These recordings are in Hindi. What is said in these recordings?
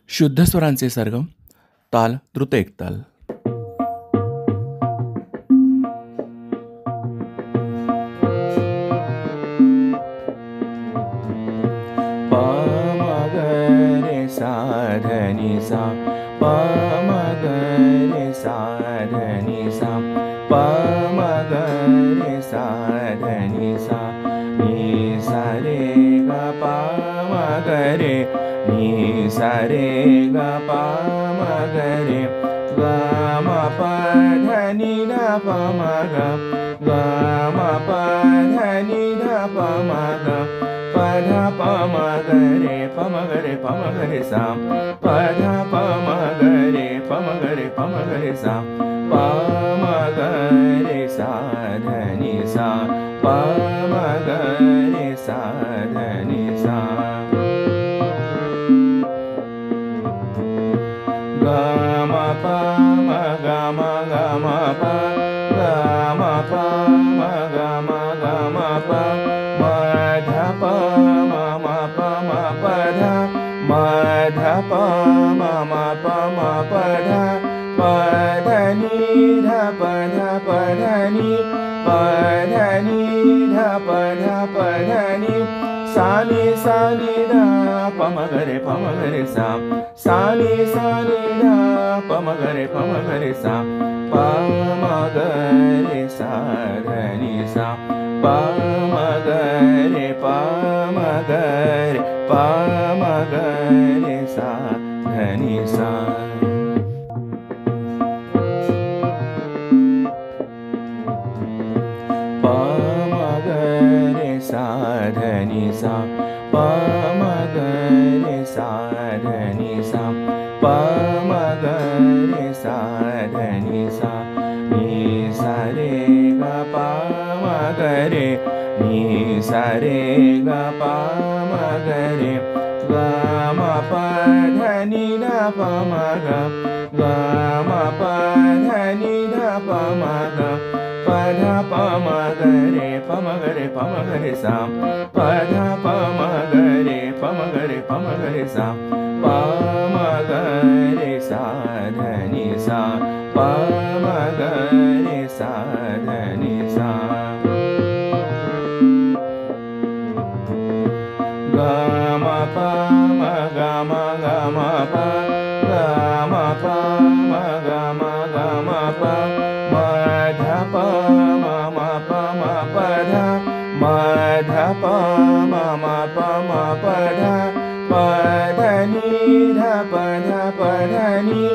शुद्ध स्वरांचे सरगम, ताल द्रुत एकताल. प म ग रे सा ध नि सा, प म ग रे सा ध नि सा, प म ग रे सा ध नि सा, नि सा रे ग प म ग रे, नि सा रे ग प म ग रे, ग म प ध नि ध प म ग, ग म प ध नि ध प म ग, प ध प म ग रे प म ग रे प म ग रे सा, प ध प म ग रे प म ग रे प म ग रे सा, प म ग रे सा ध नि सा, प म ग रे सा ध नि सा. ग म प म ग म ग म प, ग म प म ग म ग म प, म ध प म म प म प ध, म ध प म म प म प ध, प ध नि ध प ध प ध नि, प ध नि ध प ध प ध नि, सा नि ध प म ग रे प म ग रे सा, सा नि ध प म ग रे प म ग रे सा, प म ग रे सा ध नि सा, प म ग रे प म ग रे प म ग रे सा ध नि सा. प म ग रे सा ध नि सा, प म ग रे सा ध नि सा, प म ग रे सा ध नि सा, नि सा रे ग प म ग रे, नि सा रे ग प म ग रे, ग म प ध नि ध प म ग, ग म प ध नि ध प म ग, प ध प म ग रे प म ग रे प म ग रे सा, प ध प म ग रे प म ग रे प म ग रे सा, प म ग रे सा ध नि सा, प म ग रे सा ध नि सा. ग म प म ग म ग म प, ग म प म ग म ग म प, म ध प म म प म प ध, म ध प म म प म प ध, प ध नि ध प ध प ध नि,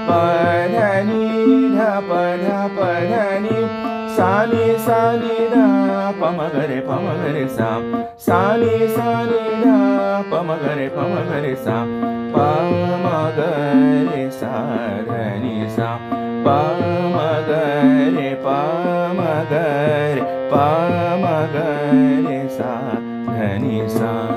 प ध नि ध प ध प ध नि, सा नि ध प म ग रे प म ग रे सा, सा नि ध प म ग रे प म ग रे सा, प म ग रे सा ध नि सा, प म ग रे प म ग रे प म ग रे सा ध नि सा.